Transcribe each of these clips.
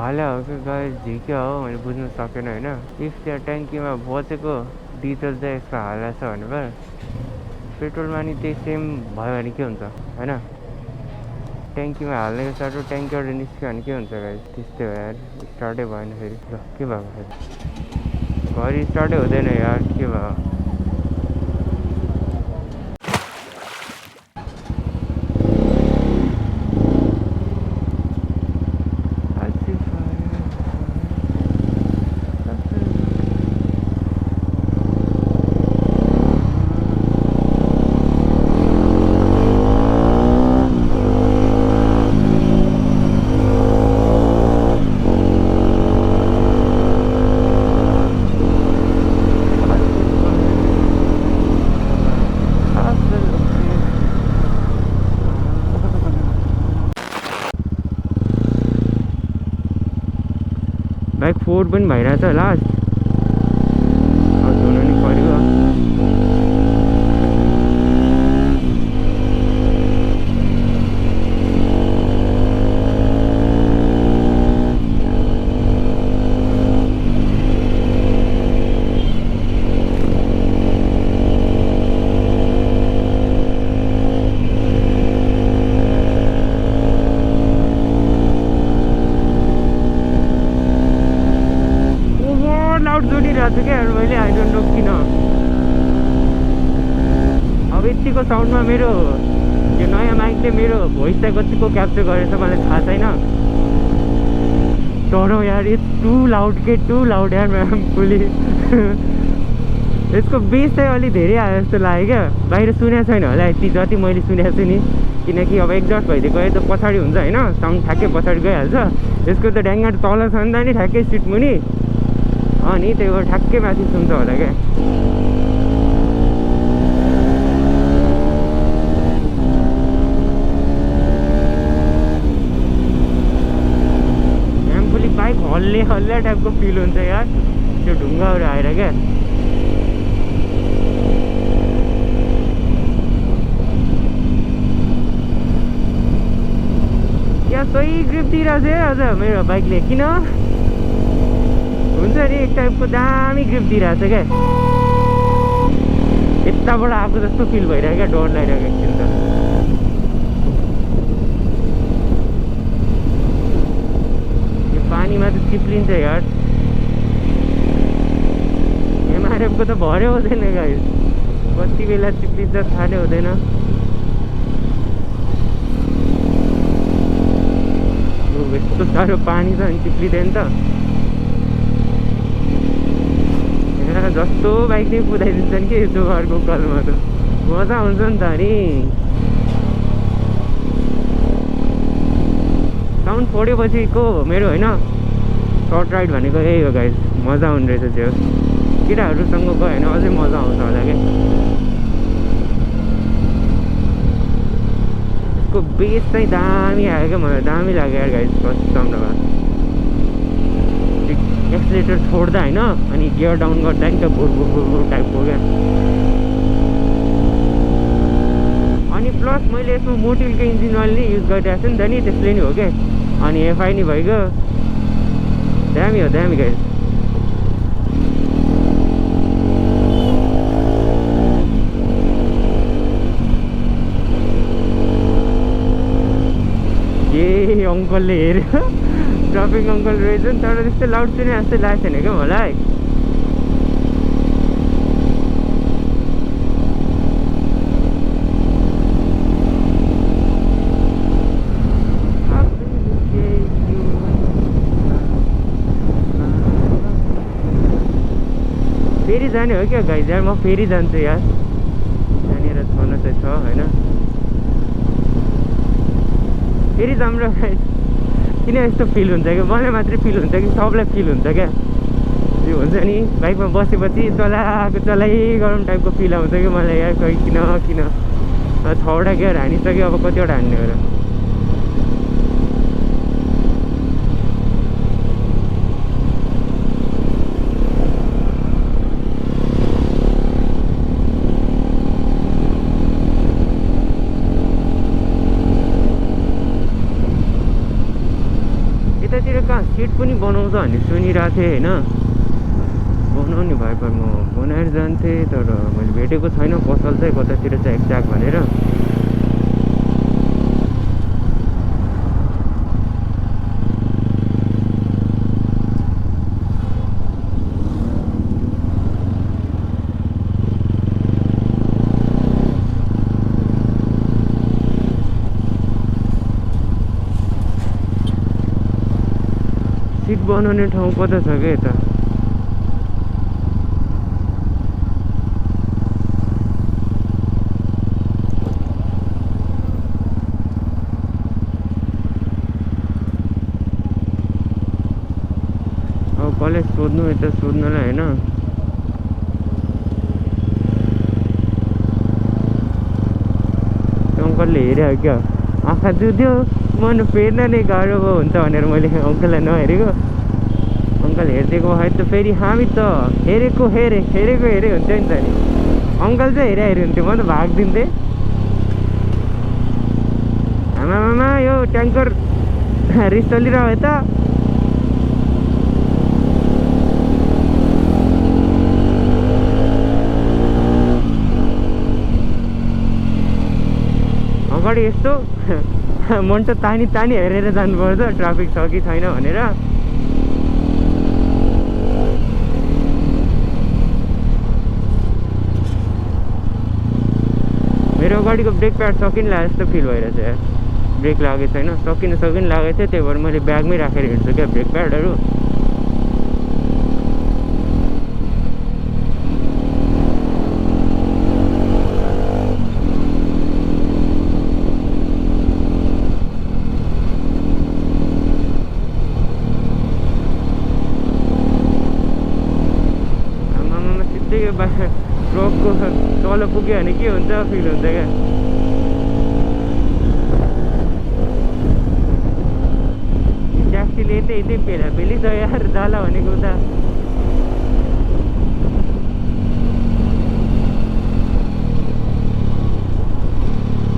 हाल्या हो कि गाइस झिक्यो हो मैले बुझ्नु सकेन होइन। इफ त्यहाँ ट्याङ्कीमा बचेको डिजल चाहिँ यसको हाल्या छ भने पेट्रोलमा नि त्यही सेम भयो भने के हुन्छ होइन। ट्याङ्कीमा हाल्नेको साटो ट्याङ्कीबाट निस्क्यो भने के हुन्छ गाइस। त्यस्तै हो यार, स्टार्टै भएन फेरि। ल के भएको फेरि, घरि स्टार्टै हुँदैन यार, के भयो। बाइक फोहोर पनि भइरहेछ लास्ट, धुनु नि पऱ्यो। जोडिरहेको छु क्या मैले, आई डोन्ट नो किन। अब यतिको साउन्डमा मेरो यो नयाँ माइकले मेरो भोइस चाहिँ कतिको क्याप्चर गरेछ मलाई थाहा छैन, तर यार इट्स टु लाउड के, टु लाउड यार म्याम फुली। यसको बेस चाहिँ अलिक धेरै आयो जस्तो लाग्यो क्या। बाहिर सुनेको छैन होला यति जति मैले सुनेको छु नि, किनकि अब एक्जस्ट भइदियो गयो त पछाडि हुन्छ होइन, साउन्ड ठ्याक्कै पछाडि गइहाल्छ। यसको त ढ्याङ्गा तल छ नि त नि ठ्याक्कै सिट मुनि, अनि त्यही भएर ठ्याक्कै माथि सुन्छ होला क्या। एम्फुली बाइक हल्ले हल्ले टाइपको फिल हुन्छ यार त्यो ढुङ्गाहरू आएर क्या। यहाँ सही ग्रिप दिइरहेको छ है अझ मेरो बाइकले, किन हुन्छ नि एक टाइपको दामी ग्रिप दिइरहेको छ क्या। यताबाट आएको जस्तो फिल भइरहेको क्या, डर लागिरहेको एकछिन त। यो पानीमा त चिप्लिन्छ यार, एमआरएफको त भरै हुँदैन गाइस, कति बेला चिप्लिन्छ थाहा नै हुँदैन। यस्तो साह्रो पानी छ अनि चिप्लिँदैन त, जस्तो बाइक नै कुदाइदिन्छन् कि यसो घरको कलमा त मजा आउँछ नि त। अनि साउन्ड फोडेपछिको मेरो होइन सर्ट राइड भनेको यही हो गाइस, मजा आउने रहेछ त्यो। केटाहरूसँग गयो भने अझै मजा आउँछ होला क्या। यसको बेस चाहिँ दामी आयो क्या, मलाई दामी लाग्यो यार गाइस। फर्स्ट साउन्डमा एक्सिलेटर छोड्दा होइन अनि गियर डाउन गर्दा नि त भुर भुर भुर भुर टाइपको क्या। अनि प्लस मैले यसमा मोटिलको इन्जिन अयल नि युज गरिरहेको छु नि त नि, त्यसले नि हो क्या। अनि एफआई नि भइगयो, दामी हो दामी गाइस। ए अङ्कलले हेऱ्यो ट्राफिक अङ्कल रहेछ नि, तर त्यस्तो लाउड सुने जस्तो लागेको छैन क्या मलाई। फेरि जाने हो क्या गाइस यार, म फेरि जान्छु यार, यहाँनिर छन चाहिँ छ होइन, फेरि जाऊँ र गाइस। किन यस्तो फिल हुन्छ क्या, मलाई मात्रै फिल हुन्छ कि सबलाई फिल हुन्छ क्या। त्यो हुन्छ नि बाइकमा बसेपछि चलाएको चलाइ गरौँ टाइपको फिल आउँछ कि मलाई यार। खै किन 6वटा गियर हानिसक्यो, अब कतिवटा हान्ने हो र। यतातिर कहाँ सिट पनि बनाउँछ भन्ने सुनिरहेको थिएँ होइन, बनाउने भए पर म बनाएर जान्थेँ, तर मैले भेटेको छैन पसल चाहिँ कतातिर चाहिँ एक्ज्याक्ट भनेर। सिट बनाउने ठाउँ कता छ क्या यता? अब कसले सोध्नु यता सोध्नुलाई होइन। अङ्कलले हेऱ्यो क्या, आँखा दुध्यो मन फेर्न नै गाह्रो हुन्छ भनेर मैले अङ्कललाई नहेरेको। अङ्कल हेरिदिएको भए त फेरि हामी त हेरेको हेरे हुन्छ नि त नि। अङ्कल चाहिँ हेरि हुन्थ्यो, म त भागिदिन्थेँ। आमामा यो ट्याङ्कर रिस चलिरह्यो त। अगाडि यस्तो मन त तानी हेरेर जानुपर्छ ट्राफिक छ कि छैन भनेर। मेरो अगाडिको ब्रेक प्याड सकिनला जस्तो फिल भइरहेछ यार। ब्रेक लागेको छैन, सकिन लागेको थियो, त्यही भएर मैले ब्यागमै राखेर हिँड्छु क्या ब्रेक प्याडहरू। ट्रकको तल पुग्यो भने के हुन्छ फिल हुन्छ क्या। ट्याक्सीले यतै पेली छ यार, जाला भनेको उता।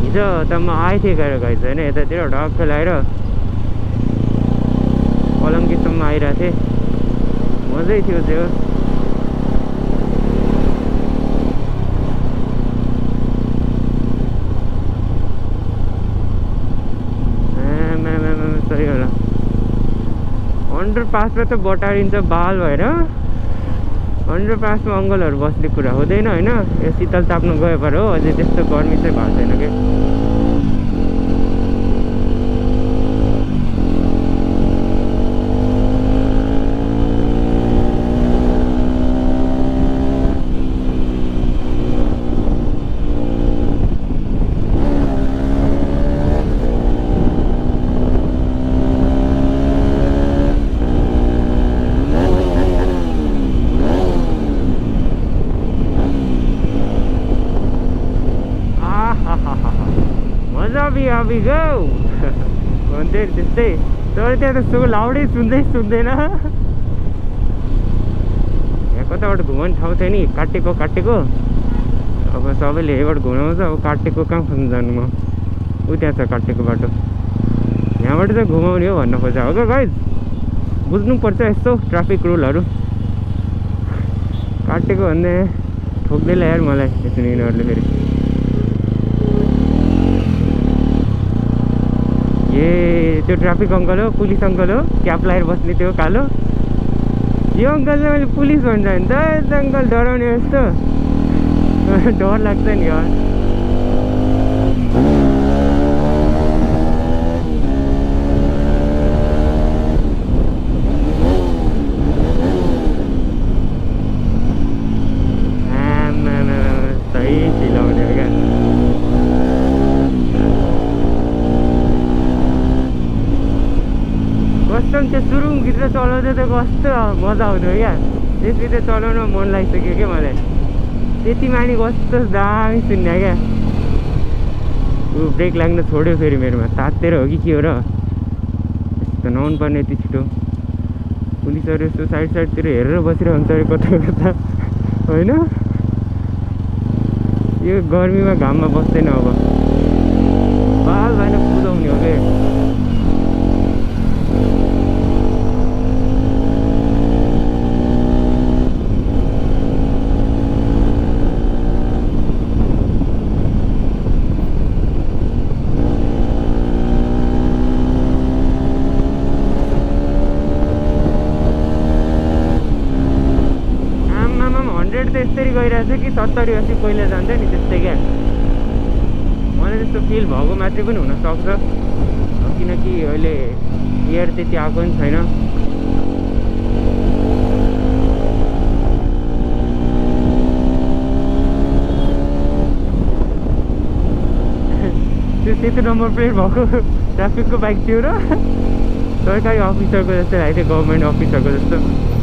हिजो त म आएको थिएँ गाइस होइन, यतातिर ढक्क लगाएर पलङ्कीसम्म आइरहेको थिएँ, मजै थियो त्यो। सही होला, अन्डरपासमा त बटारिन्छ बाल भएर। अन्डरपासमा अङ्कलहरू बस्ने कुरा हुँदैन होइन। यो शीतल ताप्नु गयो पर हो, अझै त्यस्तो गर्मी चाहिँ भएको छैन क्या। अभी गो भन्थ्यो त्यस्तै, तर त्यहाँ त सो लाउडै सुन्दैन। यहाँ कताबाट घुमाउने ठाउँ थियो नि, काटेको। अब सबैले यहीँबाट घुमाउँछ, अब काटेको कहाँ खोज्नु जानु म? ऊ त्यहाँ छ काटेको बाटो, यहाँबाट चाहिँ घुमाउने हो भन्न खोजेको हो क्या गाइज। बुझ्नुपर्छ यस्तो ट्राफिक रुलहरू। काटेको भन्ने ठोक्दैला यार मलाई यसरी यिनीहरूले फेरि। ए त्यो ट्राफिक अङ्कल हो, पुलिस अङ्कल हो, क्याप लगाएर बस्ने त्यो कालो। यो अङ्कल चाहिँ मैले पुलिस भन्छ भने त यस्तो अङ्कल डराउने जस्तो डर लाग्छ नि यार। सही चिलाउने हो क्या। कस्तो त्यो सुरुङ गीत चलाउँदै त कस्तो मजा आउँथ्यो क्या। त्यस गीत चलाउन मन लागिसक्यो क्या मलाई। त्यति मानि कस्तो दामी सुन्ने क्या। ऊ ब्रेक लाग्न छोड्यो फेरि मेरोमा, तातेर हो कि के हो र, यस्तो नहुनु पर्ने यति छिटो। पुलिसहरू यस्तो साइडतिर हेरेर बसिरहेको हुन्छ अरे कता होइन। यो गर्मीमा घाममा बस्दैन अब, बाल भएन कुदाउने हो क्या। जान्छ कि 70-80 पहिला जान्छ नि त्यस्तै क्या। मलाई त्यस्तो फिल भएको मात्रै पनि हुनसक्छ, किनकि अहिले एयर त्यति आएको पनि छैन। त्यो सेतो नम्बर प्लेट भएको ट्राफिकको बाइक थियो र सरकारी अफिसरको जस्तो लाग्थ्यो, गभर्मेन्ट अफिसरको जस्तो।